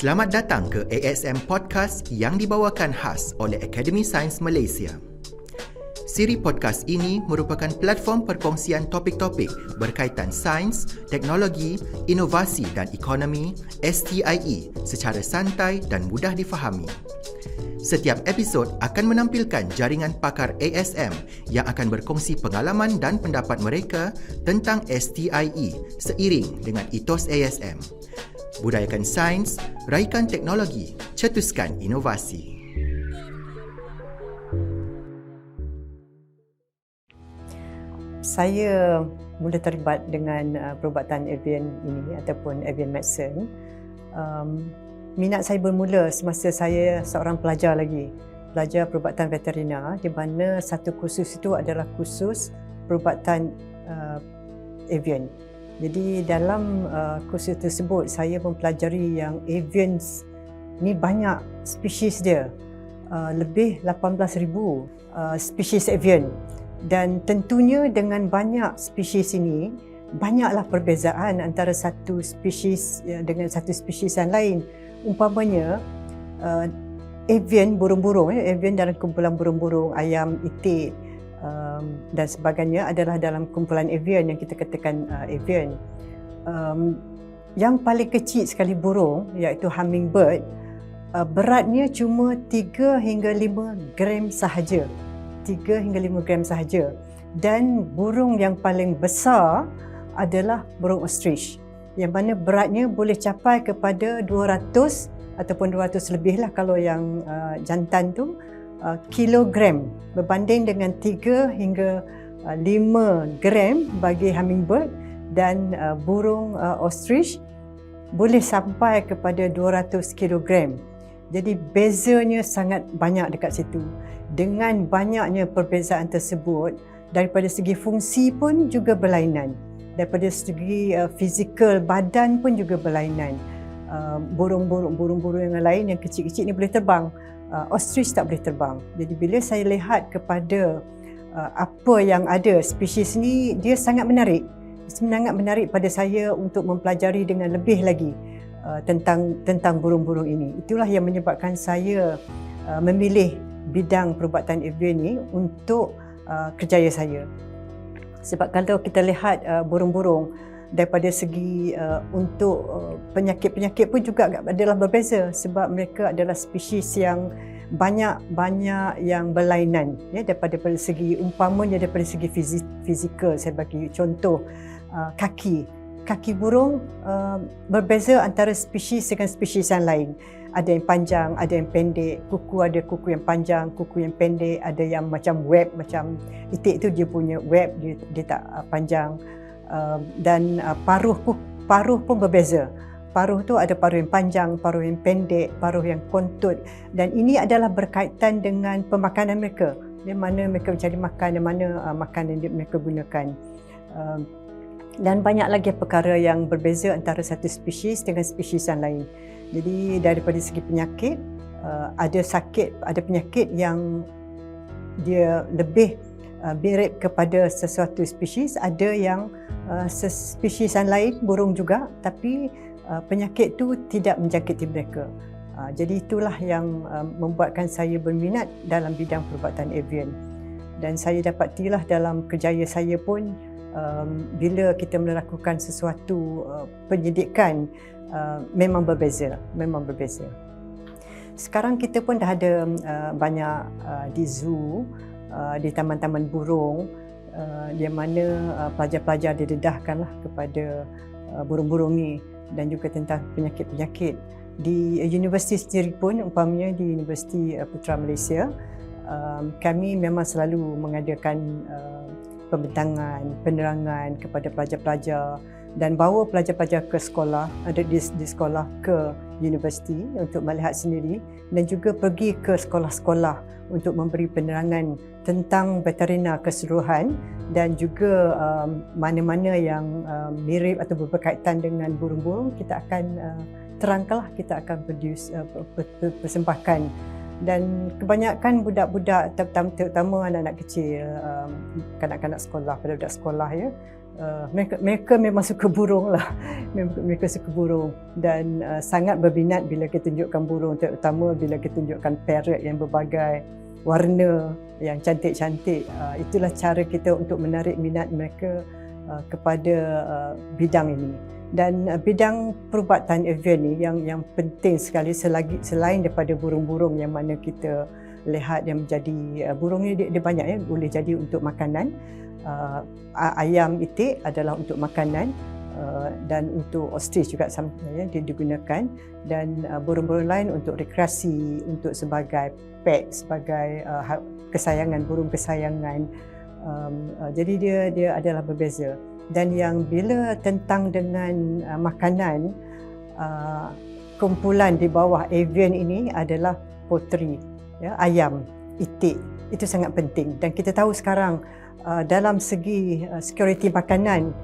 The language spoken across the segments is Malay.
Selamat datang ke ASM Podcast yang dibawakan khas oleh Akademi Sains Malaysia. Siri podcast ini merupakan platform perkongsian topik-topik berkaitan sains, teknologi, inovasi dan ekonomi STIE secara santai dan mudah difahami. Setiap episod akan menampilkan jaringan pakar ASM yang akan berkongsi pengalaman dan pendapat mereka tentang STIE seiring dengan etos ASM. Budayakan sains, raikan teknologi, cetuskan inovasi. Saya mula terlibat dengan perubatan avian ini ataupun avian medicine. Minat saya bermula semasa saya seorang pelajar lagi, pelajar perubatan veterina, di mana satu kursus itu adalah kursus perubatan avian. Jadi dalam kursus tersebut saya mempelajari yang avians ni banyak spesies dia, lebih 18,000 spesies avian. Dan tentunya dengan banyak spesies ini, banyaklah perbezaan antara satu spesies dengan satu spesies yang lain. Umpamanya, avian, burung-burung, avian dalam kumpulan burung-burung, ayam, itik dan sebagainya adalah dalam kumpulan avian yang kita katakan avian. Yang paling kecil sekali burung, iaitu hummingbird, beratnya cuma 3 hingga 5 gram sahaja. 3 hingga 5 gram sahaja. Dan burung yang paling besar adalah burung ostrich, yang mana beratnya boleh capai kepada 200 ataupun 200 lebih lah kalau yang jantan tu, kilogram, berbanding dengan 3 hingga 5 gram bagi hummingbird, dan burung ostrich boleh sampai kepada 200 kilogram. Jadi bezanya sangat banyak dekat situ. Dengan banyaknya perbezaan tersebut, daripada segi fungsi pun juga berlainan. Daripada segi fizikal badan pun juga berlainan. Burung-burung yang lain yang kecil-kecil ni boleh terbang. Ostrich tak boleh terbang. Jadi bila saya lihat kepada apa yang ada spesies ni, dia sangat menarik. Sangat menarik pada saya untuk mempelajari dengan lebih lagi tentang burung-burung ini. Itulah yang menyebabkan saya memilih bidang perubatan avian ini untuk kerjaya saya. Sebab kalau kita lihat burung-burung daripada segi untuk penyakit-penyakit pun juga adalah berbeza, sebab mereka adalah spesies yang banyak yang berlainan, ya, daripada segi umpamanya daripada segi fizikal. Saya bagi contoh, kaki burung berbeza antara spesies dengan spesies yang lain. Ada yang panjang, ada yang pendek, kuku ada kuku yang panjang, kuku yang pendek, ada yang macam web, macam itik tu dia punya web, dia tak panjang. Dan paruh pun berbeza. Paruh tu ada paruh yang panjang, paruh yang pendek, paruh yang kontut, dan ini adalah berkaitan dengan pemakanan mereka. Di mana mereka mencari makan, di mana makanan yang mereka gunakan. Dan banyak lagi perkara yang berbeza antara satu spesies dengan spesies yang lain. Jadi daripada segi penyakit, ada penyakit yang dia lebih mirip kepada sesuatu spesies, ada yang spesies yang lain, burung juga, tapi penyakit tu tidak menjangkiti mereka. Jadi itulah yang membuatkan saya berminat dalam bidang perubatan avian. Dan saya dapatilah dalam kerjaya saya pun, bila kita melakukan sesuatu penyidikan, memang berbeza. Sekarang kita pun dah ada banyak di zoo, di taman-taman burung, di mana pelajar-pelajar didedahkanlah kepada burung-burung ni, dan juga tentang penyakit-penyakit. Di universiti sendiri pun, umpamanya di Universiti Putra Malaysia, kami memang selalu mengadakan pembentangan, penerangan kepada pelajar-pelajar, dan bawa pelajar-pelajar ke sekolah, ada di sekolah ke universiti untuk melihat sendiri, dan juga pergi ke sekolah-sekolah untuk memberi penerangan tentang veterina keseluruhan, dan juga mana-mana yang mirip atau berkaitan dengan burung-burung kita akan terangkanlah, kita akan persembahkan Dan kebanyakan budak-budak, terutama anak-anak kecil, kanak-kanak sekolah, budak-budak sekolah ya, mereka memang suka burung lah. Mereka suka burung dan sangat berminat bila kita tunjukkan burung, terutama bila kita tunjukkan parrot yang berbagai warna yang cantik-cantik. Itulah cara kita untuk menarik minat mereka kepada bidang ini. Dan bidang perubatan avian ni yang penting sekali selain daripada burung-burung yang mana kita lihat yang menjadi burung ni dia banyak ya, boleh jadi untuk makanan. Ayam itik adalah untuk makanan, dan untuk ostrich juga ya, dia digunakan, dan burung-burung lain untuk rekreasi, untuk sebagai pet, sebagai kesayangan, burung kesayangan. Jadi dia adalah berbeza. Dan yang bila tentang dengan makanan, kumpulan di bawah avian ini adalah poultry, ya, ayam, itik. Itu sangat penting. Dan kita tahu sekarang dalam segi security makanan,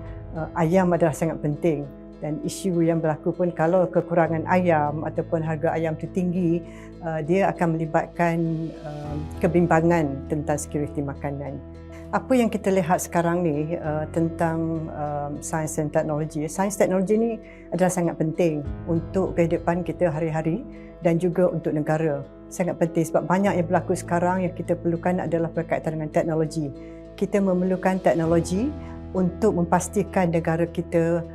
ayam adalah sangat penting. Dan isu yang berlaku pun kalau kekurangan ayam ataupun harga ayam itu tinggi, dia akan melibatkan kebimbangan tentang security makanan. Apa yang kita lihat sekarang ni tentang sains dan teknologi. Sains teknologi ni adalah sangat penting untuk kehidupan kita hari-hari dan juga untuk negara. Sangat penting sebab banyak yang berlaku sekarang yang kita perlukan adalah berkaitan dengan teknologi. Kita memerlukan teknologi untuk memastikan negara kita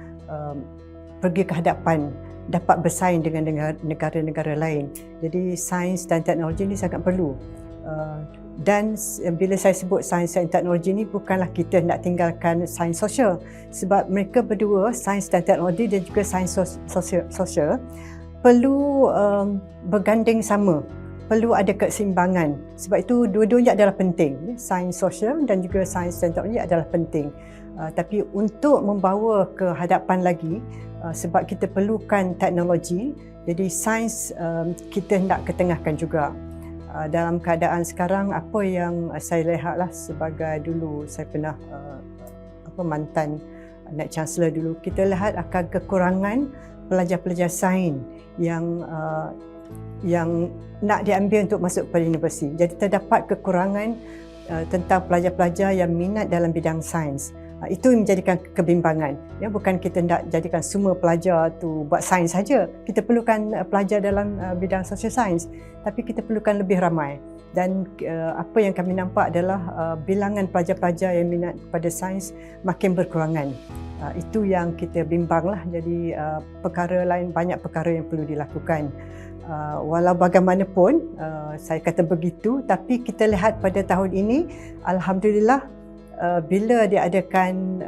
pergi ke hadapan, dapat bersaing dengan negara-negara lain. Jadi sains dan teknologi ni sangat perlu. Dan bila saya sebut sains dan teknologi ni, bukanlah kita nak tinggalkan sains sosial, sebab mereka berdua, sains dan teknologi dan juga sains sosial perlu berganding sama, perlu ada keseimbangan. Sebab itu dua-duanya adalah penting. Sains sosial dan juga sains dan teknologi adalah penting. Tapi untuk membawa ke hadapan lagi, sebab kita perlukan teknologi, jadi sains kita hendak ketengahkan juga. Dalam keadaan sekarang, apa yang saya lihatlah sebagai dulu saya pernah mantan Naib Chancellor dulu, kita lihat akan kekurangan pelajar-pelajar sains yang nak diambil untuk masuk ke universiti. Jadi terdapat kekurangan tentang pelajar-pelajar yang minat dalam bidang sains. Itu yang menjadikan kebimbangan. Ya, bukan kita nak jadikan semua pelajar tu buat sains saja. Kita perlukan pelajar dalam bidang social science, tapi kita perlukan lebih ramai. Dan apa yang kami nampak adalah bilangan pelajar-pelajar yang minat pada sains makin berkurangan. Itu yang kita bimbanglah. Jadi perkara lain, banyak perkara yang perlu dilakukan. Walau bagaimanapun, saya kata begitu, tapi kita lihat pada tahun ini, alhamdulillah, bila diadakan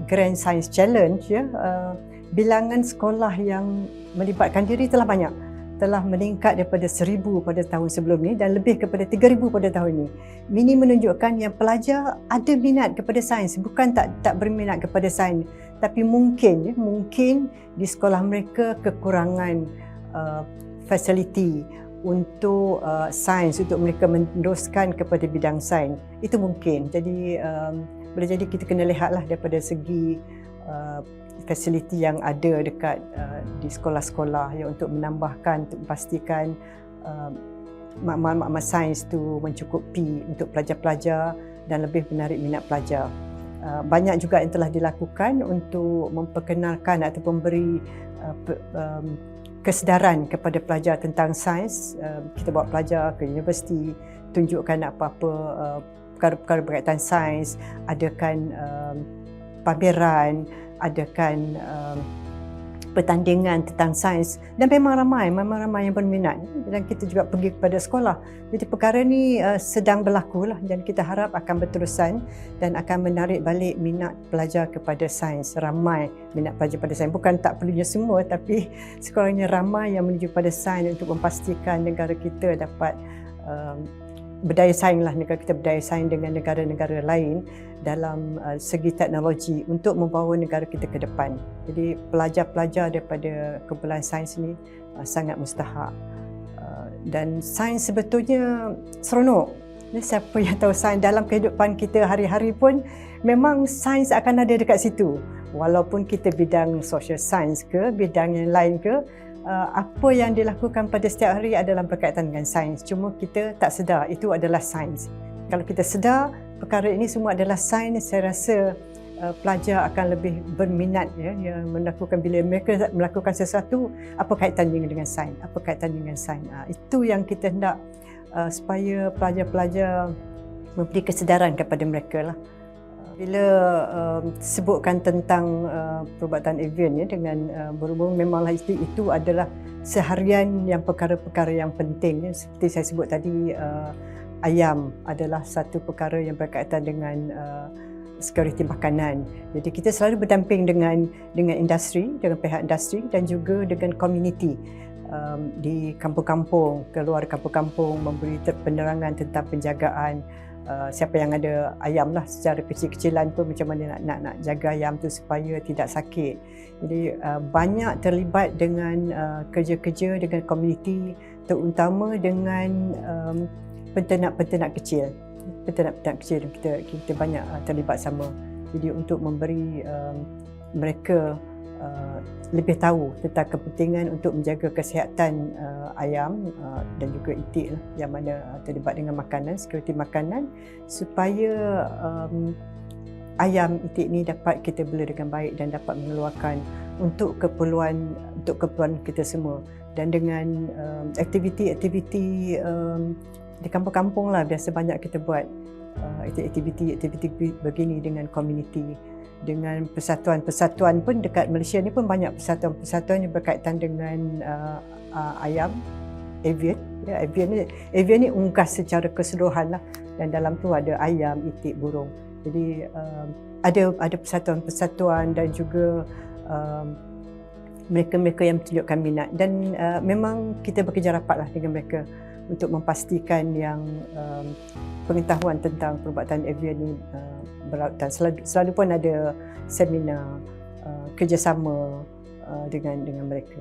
Grand Science Challenge, ya, bilangan sekolah yang melibatkan diri telah banyak, telah meningkat daripada 1,000 pada tahun sebelum ni dan lebih kepada 3,000 pada tahun ini. Ini menunjukkan yang pelajar ada minat kepada sains, bukan tak berminat kepada sains, tapi mungkin di sekolah mereka kekurangan fasiliti untuk sains, untuk mereka meneruskan kepada bidang sains. Itu mungkin. Jadi boleh jadi kita kena lihatlah daripada segi fasiliti yang ada dekat di sekolah-sekolah ya, untuk menambahkan, untuk memastikan maklumat sains itu mencukupi untuk pelajar-pelajar dan lebih menarik minat pelajar. Banyak juga yang telah dilakukan untuk memperkenalkan ataupun memberi kesedaran kepada pelajar tentang sains. Kita bawa pelajar ke universiti, tunjukkan apa-apa perkara-perkara berkaitan sains, adakan pameran, adakan pertandingan tentang sains, dan memang ramai yang berminat, dan kita juga pergi kepada sekolah. Jadi perkara ni sedang berlaku lah, dan kita harap akan berterusan dan akan menarik balik minat pelajar kepada sains. Ramai minat pelajar pada sains, bukan tak perlunya semua, tapi sekurang-kurangnya ramai yang menuju pada sains untuk memastikan negara kita dapat berdaya saing lah, negara kita berdaya saing dengan negara-negara lain dalam segi teknologi untuk membawa negara kita ke depan. Jadi pelajar-pelajar daripada kumpulan sains ini sangat mustahak. Dan sains sebetulnya seronok. Siapa yang tahu sains dalam kehidupan kita hari-hari pun memang sains akan ada dekat situ. Walaupun kita bidang social science ke, bidang yang lain ke, apa yang dilakukan pada setiap hari adalah berkaitan dengan sains. Cuma kita tak sedar itu adalah sains. Kalau kita sedar perkara ini semua adalah sains, saya rasa pelajar akan lebih berminat yang melakukan, bila mereka melakukan sesuatu, apa kaitannya dengan sains, apa kaitannya dengan sains. Itu yang kita hendak supaya pelajar-pelajar memberi kesedaran kepada mereka lah. Bila sebutkan tentang perubatan avian dengan berhubung, memanglah itu adalah seharian yang perkara-perkara yang penting. Seperti saya sebut tadi, ayam adalah satu perkara yang berkaitan dengan security makanan. Jadi kita selalu berdamping dengan industri, dengan pihak industri dan juga dengan komuniti di kampung-kampung, keluar kampung-kampung, memberi penerangan tentang penjagaan siapa yang ada ayam lah, secara kecil-kecilan pun macam mana nak jaga ayam tu supaya tidak sakit. Jadi banyak terlibat dengan kerja-kerja dengan komuniti, terutama dengan peternak-peternak kecil. Peternak-peternak kecil kita banyak terlibat sama. Jadi untuk memberi mereka lebih tahu tentang kepentingan untuk menjaga kesihatan ayam dan juga itik lah, yang mana terlibat dengan makanan, security makanan, supaya ayam itik ni dapat kita bela dengan baik dan dapat mengeluarkan untuk keperluan kita semua. Dan dengan aktiviti-aktiviti di kampung-kampung lah, biasa banyak kita buat aktiviti begini dengan komuniti, dengan persatuan-persatuan pun dekat Malaysia ni pun banyak persatuan-persatuan yang berkaitan dengan ayam, avian. Avian ni unggas secara keseluruhan lah, dan dalam tu ada ayam, itik, burung. Jadi ada persatuan-persatuan dan juga mereka-mereka yang menunjukkan minat, dan memang kita bekerja rapatlah dengan mereka untuk memastikan yang pengetahuan tentang perubatan avian ini berlautan. Selalu pun ada seminar kerjasama dengan mereka.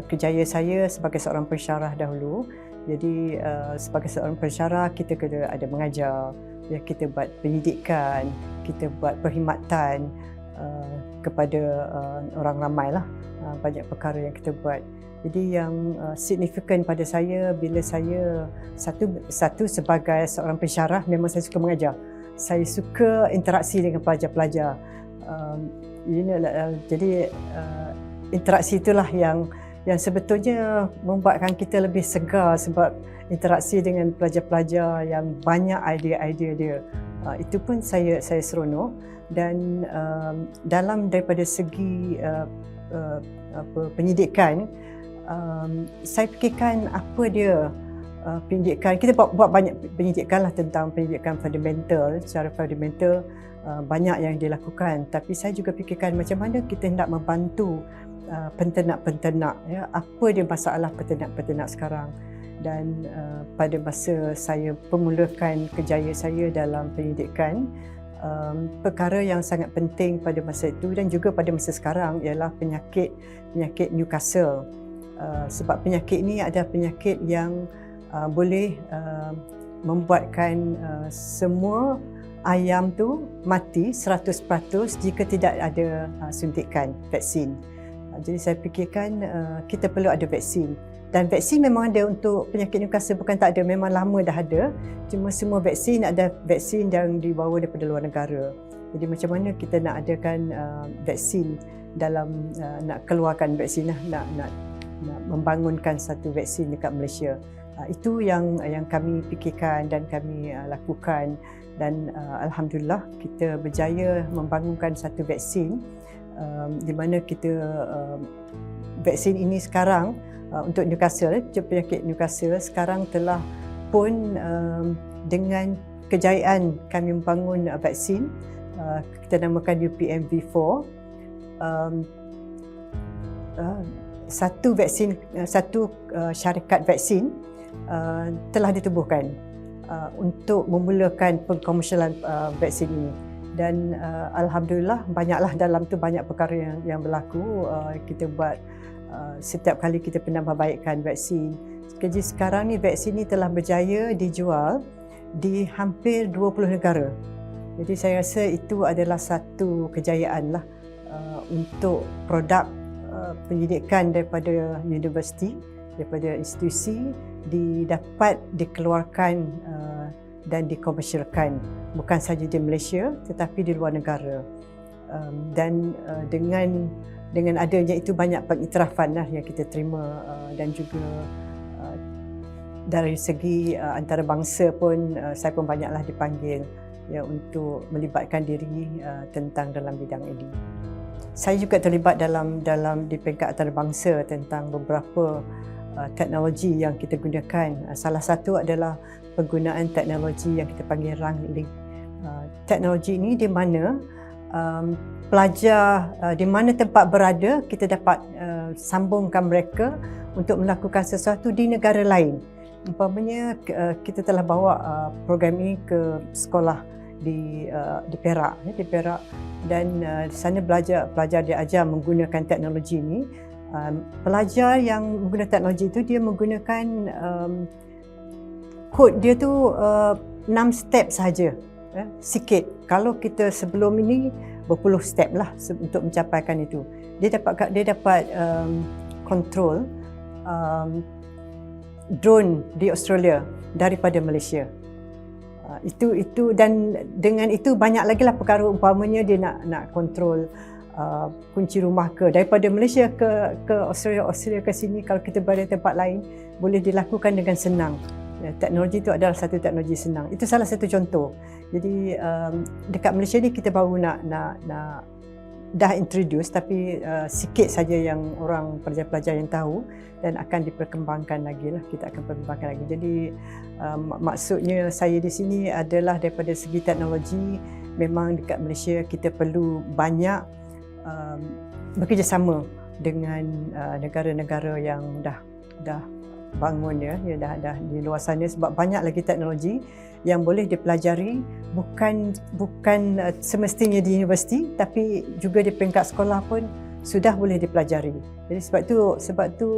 Kerjaya saya sebagai seorang pensyarah dahulu. Jadi sebagai seorang pensyarah kita kena ada mengajar, kita buat pendidikan, kita buat perkhidmatan kepada orang ramai lah. Banyak perkara yang kita buat. Jadi yang signifikan pada saya, bila saya satu sebagai seorang pensyarah, memang saya suka mengajar. Saya suka interaksi dengan pelajar-pelajar. Jadi interaksi itulah yang sebetulnya membuatkan kita lebih segar, sebab interaksi dengan pelajar-pelajar yang banyak idea-idea dia. Itu pun saya seronok. Dan dalam daripada segi pendidikan, saya fikirkan apa dia pendidikan. Kita buat banyak pendidikan lah tentang pendidikan fundamental. Secara fundamental banyak yang dilakukan, tapi saya juga fikirkan macam mana kita hendak membantu penternak-penternak, apa dia masalah penternak-penternak sekarang. Dan pada masa saya permulakan kerjaya saya dalam pendidikan, perkara yang sangat penting pada masa itu dan juga pada masa sekarang ialah penyakit Newcastle. Sebab penyakit ini adalah penyakit yang boleh membuatkan semua ayam tu mati 100% jika tidak ada suntikan vaksin. Jadi saya fikirkan kita perlu ada vaksin. Dan vaksin memang ada untuk penyakit Newcastle, bukan tak ada, memang lama dah ada. Cuma semua vaksin ada vaksin yang dibawa daripada luar negara. Jadi macam mana kita nak adakan vaksin dalam nak keluarkan vaksin lah, nak membangunkan satu vaksin dekat Malaysia. Itu yang kami fikirkan dan kami lakukan, dan alhamdulillah kita berjaya membangunkan satu vaksin di mana kita vaksin ini sekarang untuk Newcastle, penyakit Newcastle sekarang telah pun dengan kejayaan kami membangun vaksin, kita namakan UPMV4. Satu syarikat vaksin telah ditubuhkan untuk memulakan pengkomersialan vaksin ini. Dan alhamdulillah banyaklah dalam tu banyak perkara yang berlaku. Kita buat setiap kali kita penambahbaikan vaksin. Jadi sekarang ni vaksin ni telah berjaya dijual di hampir 20 negara. Jadi saya rasa itu adalah satu kejayaan lah untuk produk pendidikan daripada universiti, daripada institusi dapat dikeluarkan dan dikomersialkan, bukan sahaja di Malaysia tetapi di luar negara. Dan dengan adanya itu banyak pengiktirafan yang kita terima, dan juga dari segi antarabangsa pun saya pun banyaklah dipanggil untuk melibatkan diri tentang dalam bidang ini. Saya juga terlibat dalam di peringkat antarabangsa tentang beberapa teknologi yang kita gunakan. Salah satu adalah penggunaan teknologi yang kita panggil Ranglink. Teknologi ini di mana pelajar di mana tempat berada, kita dapat sambungkan mereka untuk melakukan sesuatu di negara lain. Umpamanya kita telah bawa program ini ke sekolah di Perak, dan di sana pelajar diajar menggunakan teknologi ini. Pelajar yang menggunakan teknologi itu, dia menggunakan kod dia tu 6 step sahaja, sikit. Kalau kita sebelum ini berpuluh step lah untuk mencapaikan itu. Dia dapat control drone di Australia daripada Malaysia. Itu dan dengan itu banyak lagi lah perkara, umpamanya dia nak kontrol kunci rumah daripada Malaysia ke Australia ke sini. Kalau kita berada di tempat lain, boleh dilakukan dengan senang. Teknologi itu adalah satu teknologi senang. Itu salah satu contoh. Jadi dekat Malaysia ni kita baru nak dah introduce, tapi sikit saja yang orang pelajar-pelajar yang tahu, dan akan diperkembangkan lagi lah. Kita akan perkembangkan lagi. Jadi maksudnya saya di sini adalah daripada segi teknologi, memang dekat Malaysia kita perlu banyak bekerjasama dengan negara-negara yang dah bangun dah di luar sana, sebab banyak lagi teknologi yang boleh dipelajari bukan semestinya di universiti, tapi juga di peringkat sekolah pun sudah boleh dipelajari. Jadi sebab tu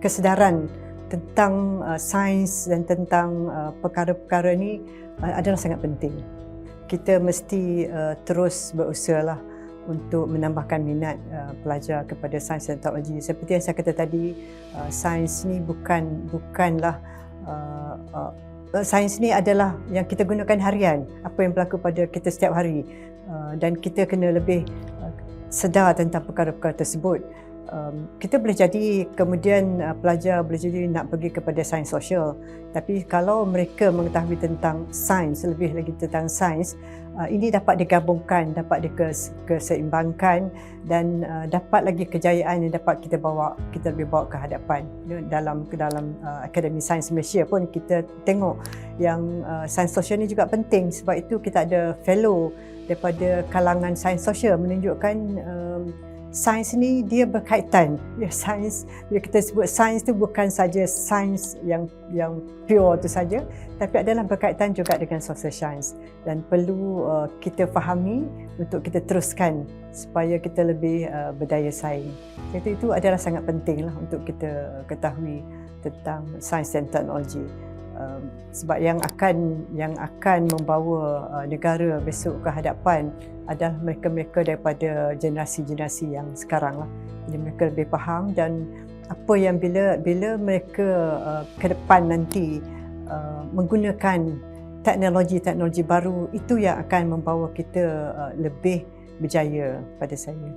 kesedaran tentang sains dan tentang perkara-perkara ni adalah sangat penting. Kita mesti terus berusahalah untuk menambahkan minat pelajar kepada sains dan teknologi. Seperti yang saya kata tadi, sains ni bukanlah sains ni adalah yang kita gunakan harian, apa yang berlaku pada kita setiap hari, dan kita kena lebih sedar tentang perkara-perkara tersebut. Kita boleh jadi kemudian pelajar boleh jadi nak pergi kepada sains sosial, tapi kalau mereka mengetahui tentang sains, lebih lagi tentang sains, ini dapat digabungkan, dapat dikeseimbangkan, dan dapat lagi kejayaan yang dapat kita lebih bawa ke hadapan. Dalam Akademi Sains Malaysia pun kita tengok yang sains sosial ni juga penting. Sebab itu kita ada fellow daripada kalangan sains sosial, menunjukkan sains ni dia berkaitan. Sains, bila kita sebut sains tu bukan saja sains yang pure tu saja, tapi adalah berkaitan juga dengan social science, dan perlu kita fahami untuk kita teruskan supaya kita lebih berdaya saing. Jadi itu adalah sangat penting lah untuk kita ketahui tentang sains dan teknologi. Sebab yang akan membawa negara besok ke hadapan adalah mereka-mereka daripada generasi-generasi yang sekarang lah. Jadi mereka lebih faham, dan apa yang bila mereka ke depan nanti menggunakan teknologi baru, itu yang akan membawa kita lebih berjaya pada saya.